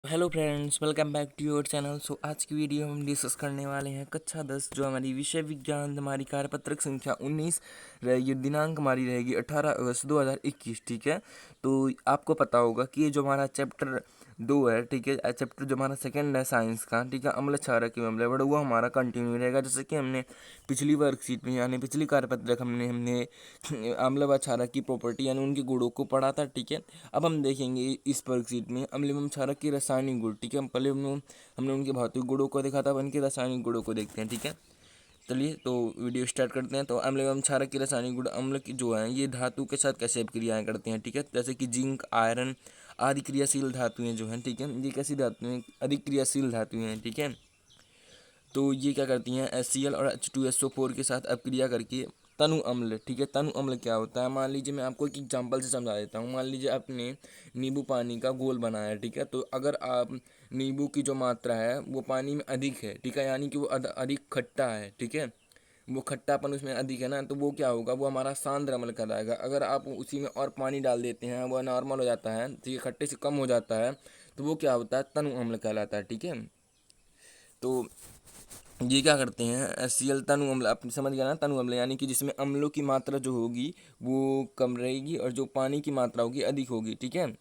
Hello friends, welcome back to your channel. आज की video हम डिस्कस करने वाले हैं कक्षा 10 जो हमारी विषय विज्ञान हमारी कार्यपत्रक संख्या 19 रहेगी। दिनांक हमारी रहेगी 18 अगस्त 2021। ठीक है, तो आपको पता होगा कि ये जो हमारा चैप्टर 2 है, ठीक है, चैप्टर जो हमारा सेकंड है साइंस का, ठीक है, अम्ल क्षारक एवं लवण, वो हमारा कंटिन्यू रहेगा। जैसे कि हमने पिछली वर्कशीट में यानी पिछली कार्यपत्रक हमने हमने अम्ल व क्षारक की प्रॉपर्टी यानी उनके गुणों को पढ़ा था। ठीक है, अब हम देखेंगे इस वर्कशीट में अम्ल एवं क्षारक के रासायनिक गुण। ठीक है, हम पहले हमने उनके भौतिक गुणों को देखा था, अब इनके रासायनिक गुणों को देखते हैं। ठीक है, चलिए तो वीडियो स्टार्ट करते हैं। तो अम्ल एवं क्षारक के रासायनिक गुण अम्ल की जो है ये धातु के साथ कैसे क्रियाएं करते हैं। ठीक है, जैसे कि जिंक, आयरन आदि क्रियाशील धातुएं जो हैं, ठीक है, ये कैसी धातुएं, अधिक क्रियाशील धातुएं हैं। ठीक है, तो ये क्या करती हैं, HCl और H2SO4 के साथ अपक्रिया करके तनु अम्ल। ठीक है, तनु अम्ल क्या होता है, मान लीजिए मैं आपको एक एग्जांपल से समझा देता हूँ। मान लीजिए आपने नींबू पानी का घोल बनाया है। ठीक है, तो अगर आप नींबू की जो मात्रा है वो पानी में अधिक है, ठीक है, यानी कि वो अधिक खट्टा है, ठीक है, वो खट्टापन उसमें अधिक है ना, तो वो क्या होगा, वो हमारा सांद्र अम्ल कहलाएगा। अगर आप उसी में और पानी डाल देते हैं, वो नॉर्मल हो जाता है, ठीक है, खट्टे से कम हो जाता है, तो वो क्या होता है, तनु अम्ल कहलाता है। ठीक है, तो ये क्या करते हैं, HCl तनु अम्ल, आप समझ गया ना, तनु अम्ल यानी कि जिसमें अम्लों की मात्रा जो होगी वो कम रहेगी और जो पानी की मात्रा होगी अधिक होगी। ठीक है,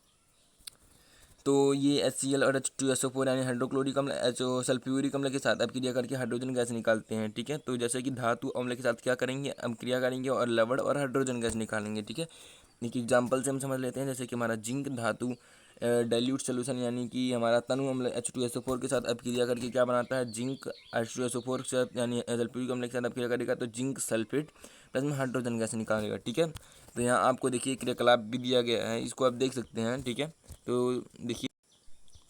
तो ये HCl और H2SO4 यानी हाइड्रोक्लोरिक अम्ल जो सल्फ्यूरिक अम्ल के साथ अपक्रिया करके हाइड्रोजन गैस निकालते हैं। ठीक है, तो जैसे कि धातु अम्ल के साथ क्या करेंगे, अपक्रिया करेंगे और लवण और हाइड्रोजन गैस निकालेंगे। ठीक है, एक एग्जाम्पल से हम समझ लेते हैं। जैसे कि हमारा जिंक धातु डाइल्यूट सोल्यूशन यानी कि हमारा तनु अम्ल H2SO4 के साथ अपक्रिया करके क्या बनाता है, जिंक H2SO4 के साथ यानी सल्फ्यूरिक अम्ल के साथ अपक्रिया करेगा तो जिंक सल्फेट प्लस में हाइड्रोजन गैस निकालेगा। ठीक है, तो यहाँ आपको देखिए क्रियाकलाप भी दिया गया है, इसको आप देख सकते हैं। ठीक है, तो देखिए,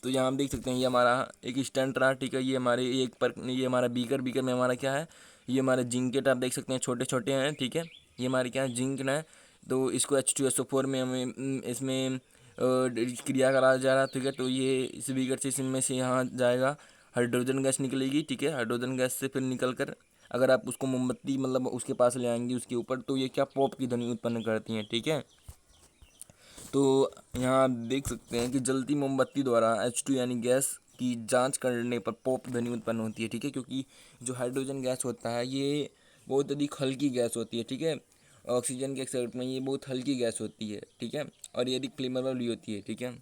तो यहाँ हम देख सकते हैं ये हमारा एक स्टैंड रहा। ठीक है, ये हमारे ये हमारा बीकर बीकर में हमारा क्या है, ये हमारे जिंकेट आप देख सकते हैं, छोटे छोटे हैं। ठीक है, ये हमारे क्या है, जिंक है। तो इसको H2SO4 में हमें इसमें क्रिया करा जा रहा है। ठीक है, तो ये इस बीकर से इसमें से यहाँ जाएगा, हाइड्रोजन गैस निकलेगी। ठीक है, हाइड्रोजन गैस से फिर निकल कर अगर आप उसको मोमबत्ती मतलब उसके पास ले आएंगे उसके ऊपर, तो ये क्या पॉप की ध्वनि उत्पन्न करती हैं। ठीक है, तो यहाँ आप देख सकते हैं कि जलती मोमबत्ती द्वारा H2 यानी गैस की जांच करने पर पॉप ध्वनि उत्पन्न होती है। ठीक है, क्योंकि जो हाइड्रोजन गैस होता है ये बहुत अधिक हल्की गैस होती है। ठीक है, ऑक्सीजन के एक्सेप्ट में ये बहुत हल्की गैस होती है। ठीक है, और ये अधिक फ्लेमेबल भी होती है। ठीक है,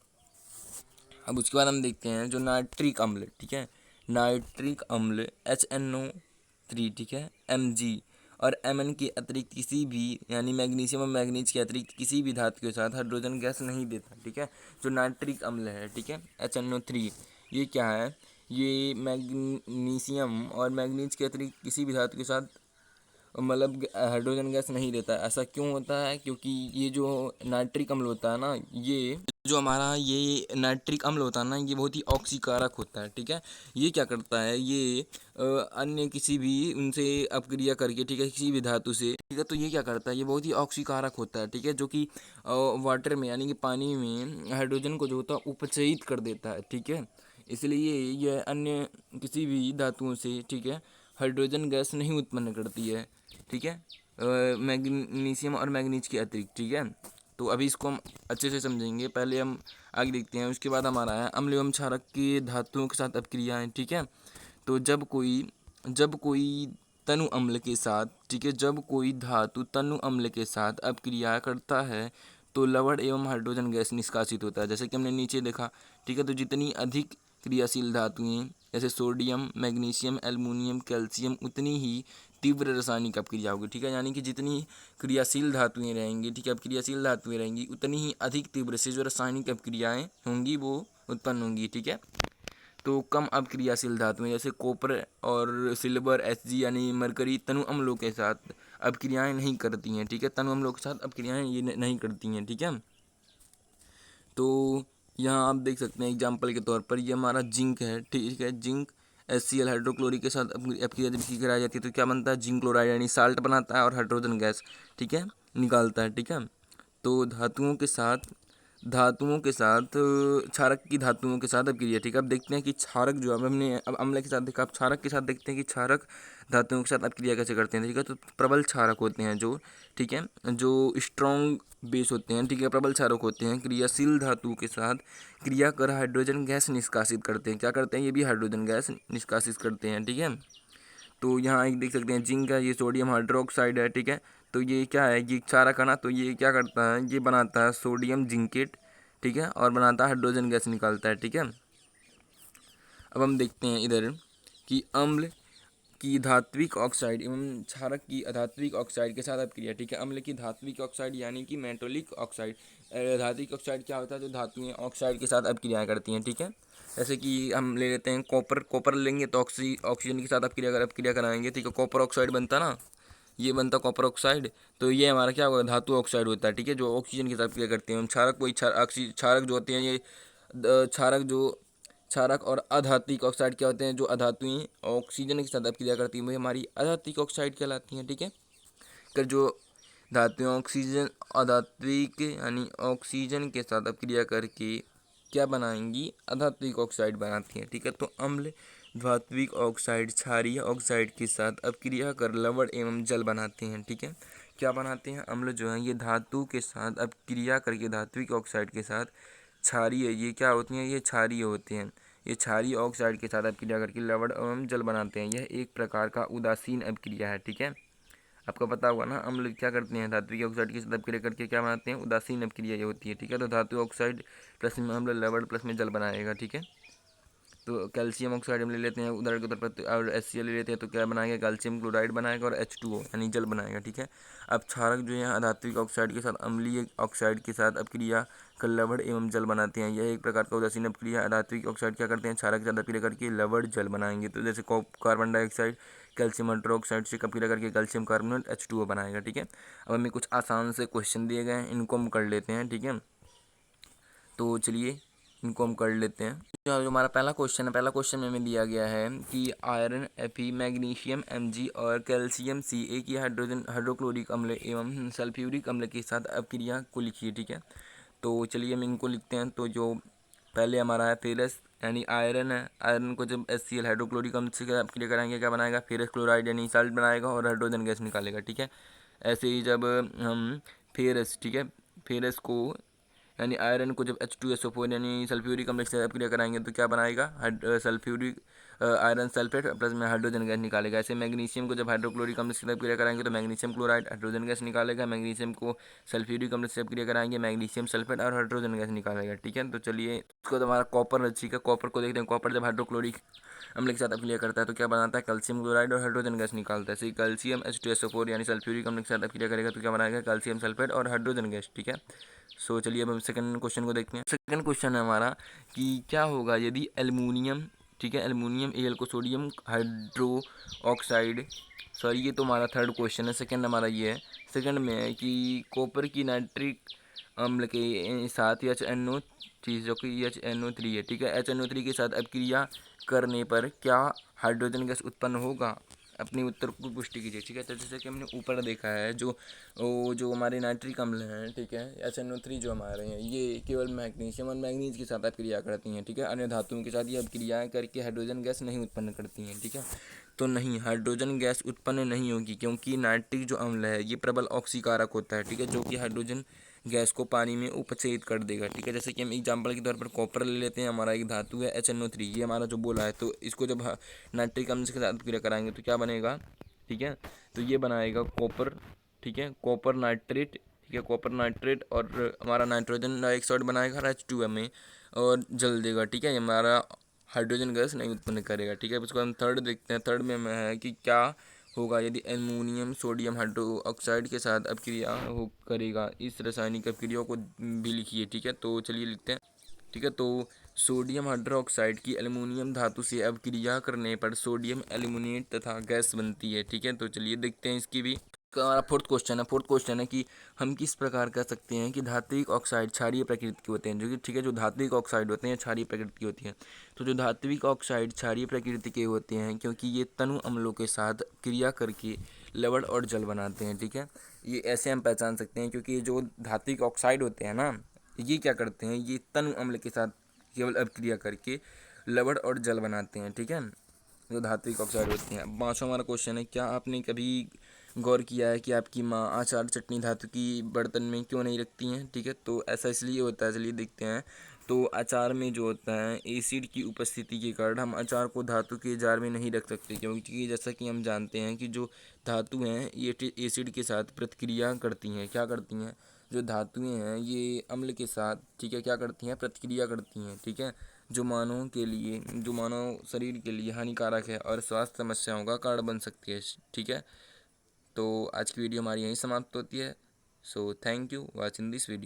अब उसके बाद हम देखते हैं जो नाइट्रिक अम्ल। ठीक है, नाइट्रिक अम्ल HNO3, ठीक है, Mg और Mn के अतिरिक्त किसी भी यानी मैग्नीशियम और मैग्नीज के अतिरिक्त किसी भी धातु के साथ हाइड्रोजन गैस नहीं देता। ठीक है, जो नाइट्रिक अम्ल है, ठीक है, HNO3, ये क्या है, ये मैग्नीशियम और मैग्नीज के अतिरिक्त किसी भी धातु के साथ मतलब हाइड्रोजन गैस नहीं देता। ऐसा क्यों होता है, क्योंकि ये जो नाइट्रिक अम्ल होता है ना, ये जो हमारा ये नाइट्रिक अम्ल होता है ना, ये बहुत ही ऑक्सीकारक होता है। ठीक है, ये क्या करता है, ये अन्य किसी भी उनसे अपक्रिया करके, ठीक है, किसी भी धातु से, ठीक है, तो ये क्या करता है, ये बहुत ही ऑक्सीकारक होता है। ठीक है, जो कि वाटर में यानी कि पानी में हाइड्रोजन को जो होता है उपचयित कर देता है। ठीक है, इसलिए यह अन्य किसी भी धातुओं से, ठीक है, हाइड्रोजन गैस नहीं उत्पन्न करती है। ठीक है, मैग्नीशियम और मैग्नीज के अतिरिक्त। ठीक है, तो अभी इसको हम अच्छे से समझेंगे, पहले हम आगे देखते हैं। उसके बाद हमारा है अम्ल एवं क्षारक की धातुओं के साथ अपक्रियाएं। ठीक है, तो जब कोई तनु अम्ल के साथ, ठीक है, जब कोई धातु तनु अम्ल के साथ अपक्रिया करता है तो लवण एवं हाइड्रोजन गैस निष्कासित होता है, जैसे कि हमने नीचे देखा। ठीक है, तो जितनी अधिक क्रियाशील धातुएं जैसे सोडियम, मैग्नीशियम, एल्युमिनियम, कैल्शियम, उतनी ही तीव्र रासायनिक अपक्रिया होगी। ठीक है, यानी कि जितनी क्रियाशील धातुएं रहेंगी, ठीक है, अब क्रियाशील धातुएं रहेंगी उतनी ही अधिक तीव्र से जो रासायनिक अपक्रियाएं होंगी वो उत्पन्न होंगी। ठीक है, तो कम अपक्रियाशील धातुएं जैसे कॉपर और सिल्वर, Hg यानी मरकरी तनु अम्लों के साथ अपक्रियाएं नहीं करती हैं। ठीक है, तनु अम्लों के साथ अपक्रियाएं ये नहीं करती हैं। ठीक है, तो यहाँ आप देख सकते हैं एग्जाम्पल के तौर पर ये हमारा जिंक है। ठीक है, जिंक HCl हाइड्रोक्लोरिक के साथ अपक्रिया जब इसकी कराई जाती है तो क्या बनता है, जिंक क्लोराइड यानी साल्ट बनाता है और हाइड्रोजन गैस, ठीक है, निकालता है। ठीक है, तो धातुओं के साथ धातुओं के साथ क्षारक की धातुओं के साथ अपक्रिया। ठीक है, अब देखते हैं कि क्षारक जो अब हमने अब अम्ल के साथ देखा, अब क्षारक के साथ देखते हैं कि क्षारक धातुओं के साथ अपक्रिया कैसे करते हैं। ठीक है, तो प्रबल क्षारक होते हैं जो, ठीक है, जो स्ट्रॉन्ग बेस होते हैं, ठीक है, प्रबल क्षारक होते हैं, क्रियाशील धातु के साथ क्रिया कर हाइड्रोजन गैस निष्कासित करते हैं। क्या करते हैं, ये भी हाइड्रोजन गैस निष्कासित करते हैं। ठीक है, तो यहाँ एक देख सकते हैं जिंक है, ये सोडियम हाइड्रोक्साइड है। ठीक है, तो ये क्या है, ये क्षारक है ना, तो ये क्या करता है, ये बनाता है सोडियम जिंकेट। ठीक है, और बनाता है हाइड्रोजन गैस निकालता है। ठीक है, अब हम देखते हैं इधर कि अम्ल की धात्विक ऑक्साइड एवं क्षारक की अधात्विक ऑक्साइड के साथ अपक्रिया। ठीक है, अम्ल की धात्विक ऑक्साइड यानी कि मेटोलिक ऑक्साइड। धात्विक ऑक्साइड क्या होता है, जो धातुएं ऑक्साइड के साथ अपक्रिया करती हैं। ठीक है, जैसे कि हम ले लेते हैं कॉपर, कॉपर लेंगे तो ऑक्सीजन के साथ अपक्रिया कराएंगे। ठीक है, कॉपर ऑक्साइड बनता ना, ये बनता कॉपर ऑक्साइड, तो ये हमारा क्या होगा, धातु ऑक्साइड होता है। ठीक है, जो ऑक्सीजन के साथ क्रिया करते हैं। क्षारक वही क्षारक जो होते हैं, ये क्षारक और अधात्विक ऑक्साइड क्या होते हैं, जो अधातुएं ऑक्सीजन के साथ अपक्रिया करती हैं, वही हमारी अधात्विक ऑक्साइड कहलाती हैं। ठीक है, कर जो धातुएं ऑक्सीजन अधात्विक यानी ऑक्सीजन के साथ अपक्रिया करके क्या बनाएंगी, अधात्विक ऑक्साइड बनाती हैं। ठीक है, तो अम्ल धात्विक ऑक्साइड क्षारीय ऑक्साइड के साथ अपक्रिया कर लवण एवं जल बनाते हैं। ठीक है, क्या बनाते हैं, अम्ल जो है ये धातु के साथ अपक्रिया करके धात्विक ऑक्साइड के साथ क्षारीय, ये क्या होती हैं, ये क्षारीय होते हैं, ये क्षारीय ऑक्साइड के साथ अपक्रिया करके लवण एवं जल बनाते हैं। यह एक प्रकार का उदासीन अपक्रिया है। ठीक है, आपको पता होगा ना, अम्ल क्या करते हैं, धात्विक ऑक्साइड की साथ अपक्रिया करके क्या बनाते हैं, उदासीन अपक्रिया ये होती है। ठीक है, तो धातु ऑक्साइड प्लस में अम्ल लवण प्लस में जल बनाएगा। ठीक है, तो कैल्शियम ऑक्साइड हम ले लेते हैं उदाहरण के तौर पर, और HCl ले लेते हैं तो क्या बनाएगा, कैल्शियम क्लोराइड बनाएगा और H2O यानी जल बनाएगा। ठीक है, अब क्षारक जो है अधात्विक ऑक्साइड के साथ अम्लीय ऑक्साइड के साथ अपक्रिया कर लवण एवं जल बनाते हैं। यह एक प्रकार का उदासीन अपक्रिया। अधात्विक ऑक्साइड क्या करते हैं, क्षारक के साथ अपक्रिया करके लवण जल बनाएंगे। तो जैसे कार्बन डाइऑक्साइड कैल्शियम हाइड्रोक्साइड से अपक्रिया करके कैल्शियम कार्बोनेट H2O बनाएगा। ठीक है, अब हमें कुछ आसान से क्वेश्चन दिए गए हैं, इनको हम कर लेते हैं। ठीक है, तो चलिए इनको हम कर लेते हैं। जो हमारा पहला क्वेश्चन है, पहला क्वेश्चन में हमें दिया गया है कि आयरन Fe, मैग्नीशियम Mg और कैल्शियम Ca की हाइड्रोक्लोरिक अम्ल एवं सल्फ्यूरिक अम्ल के साथ अपक्रिया को लिखिए। ठीक है, तो चलिए हम इनको लिखते हैं। तो जो पहले हमारा है फेरस यानी आयरन है, आयरन को जब HCl हाइड्रोक्लोरिक अम्ल से अपक्रिया कराएंगे क्या बनाएगा, फेरस क्लोराइड यानी साल्ट बनाएगा और हाइड्रोजन गैस निकालेगा। ठीक है, ऐसे ही जब हम फेरस, ठीक है, फेरस को यानी आयरन को जब H2SO4 यानी सल्फ्यूरिक अम्ल से अपक्रिया कराएंगे तो क्या बनाएगा, सल्फ्यूरिक आयरन सल्फेट प्लस में हाइड्रोजन गैस निकालेगा। ऐसे मैग्नीशियम को जब हाइड्रोक्लोरिक अम्ल से अपक्रिया कराएंगे तो मैग्नीशियम क्लोराइड हाइड्रोजन गैस निकालेगा। मैग्नीशियम को सल्फ्यूरिक अम्ल से अपक्रिया कराएंगे, मैग्नीशियम सल्फेट और हाइड्रोजन गैस निकालेगा। ठीक है, तो चलिए उसको तो हमारा कॉपर, ठीक है, कॉपर को देखते हैं। कॉपर जब हाइड्रोक्लोरिक अम्ल के साथ अपक्रिया करता है तो क्या बनाता है, कैल्शियम क्लोराइड और हाइड्रोजन गैस निकालता है। ऐसे ही कैल्शियम H2SO4 यानी सल्फ्यूरिक अम्ल के साथ अपक्रिया करेगा तो क्या बनाएगा, कैल्शियम सल्फेट और हाइड्रोजन गैस। ठीक है, सो चलिए अब हम सेकंड क्वेश्चन को देखते हैं। सेकंड क्वेश्चन है हमारा कि क्या होगा यदि एल्युमिनियम, ठीक है, एल्युमिनियम Al को सोडियम हाइड्रो ऑक्साइड, सॉरी ये तो हमारा थर्ड क्वेश्चन है, सेकंड हमारा ये है। सेकंड में है कि कॉपर की नाइट्रिक अम्ल के साथ HNO3 जो कि HNO3 है, ठीक है, HNO3 के साथ अपक्रिया करने पर क्या हाइड्रोजन गैस उत्पन्न होगा, अपने उत्तर को पुष्टि कीजिए। ठीक है, तो जैसे कि हमने ऊपर देखा है जो हमारे नाइट्रिक अम्ल हैं, ठीक है, HNO3 जो हमारे हैं, ये केवल मैग्नीशियम और मैंगनीज के साथ अपक्रिया करती हैं। ठीक है, अन्य धातुओं के साथ ये अपक्रियाएँ करके हाइड्रोजन गैस नहीं उत्पन्न करती हैं। ठीक है, तो नहीं, हाइड्रोजन गैस उत्पन्न नहीं होगी क्योंकि नाइट्रिक जो अम्ल है ये प्रबल ऑक्सीकारक होता है। ठीक है, जो कि हाइड्रोजन गैस को पानी में उपचयित कर देगा। ठीक है, जैसे कि हम एग्जांपल के तौर पर कॉपर ले लेते हैं, हमारा एक धातु है HNO3, ये हमारा जो बोला है, तो इसको जब नाइट्रिक अम्ल के साथ क्रिया कराएंगे तो क्या बनेगा, ठीक है, तो ये बनाएगा कॉपर, ठीक है, कॉपर नाइट्रेट, ठीक है, कॉपर नाइट्रेट, और हमारा नाइट्रोजन डाइऑक्साइड बनाएगा H2O और जल देगा। ठीक है, ये हमारा हाइड्रोजन गैस नहीं उत्पन्न करेगा। ठीक है, उसको हम थर्ड देखते हैं। थर्ड में है कि क्या होगा यदि एल्युमिनियम सोडियम हाइड्रोक्साइड के साथ अपक्रिया हो करेगा, इस रासायनिक अपक्रिया को भी लिखिए। ठीक है, तो चलिए लिखते हैं। ठीक है, तो सोडियम हाइड्रोक्साइड की एल्युमिनियम धातु से अपक्रिया करने पर सोडियम एल्यूमिनेट तथा गैस बनती है। ठीक है, तो चलिए देखते हैं इसकी भी। हमारा फोर्थ क्वेश्चन है कि हम किस प्रकार कह सकते हैं कि धात्विक ऑक्साइड क्षारीय प्रकृति के होते हैं, जो कि, ठीक है, जो धात्विक ऑक्साइड होते हैं क्षारीय प्रकृति की होती हैं। तो जो धात्विक ऑक्साइड क्षारीय प्रकृति के होते हैं क्योंकि ये तनु अम्लों के साथ क्रिया करके लवण और जल बनाते हैं। ठीक है, ये ऐसे हम पहचान सकते हैं क्योंकि जो धात्विक ऑक्साइड होते हैं ना, ये क्या करते हैं, ये तनु अम्ल के साथ केवल अपक्रिया करके लवण और जल बनाते हैं, ठीक है, जो धात्विक ऑक्साइड होती हैं। पांचवा हमारा क्वेश्चन है, क्या आपने कभी गौर किया है कि आपकी माँ अचार चटनी धातु की बर्तन में क्यों नहीं रखती हैं, ठीक है। तो ऐसा इसलिए होता है, चलिए देखते हैं। तो अचार में जो होता है एसिड की उपस्थिति के कारण हम अचार को धातु के जार में नहीं रख सकते, क्योंकि जैसा कि हम जानते हैं कि जो धातु हैं ये एसिड के साथ प्रतिक्रिया करती हैं। क्या करती हैं, जो धातुएं हैं ये अम्ल के साथ, ठीक है, क्या करती हैं, प्रतिक्रिया करती हैं, ठीक है, जो मानव शरीर के लिए हानिकारक है और स्वास्थ्य समस्याओं का कारण बन सकती है, ठीक है। तो आज की वीडियो हमारी यहीं समाप्त होती है। So thank you watching this video.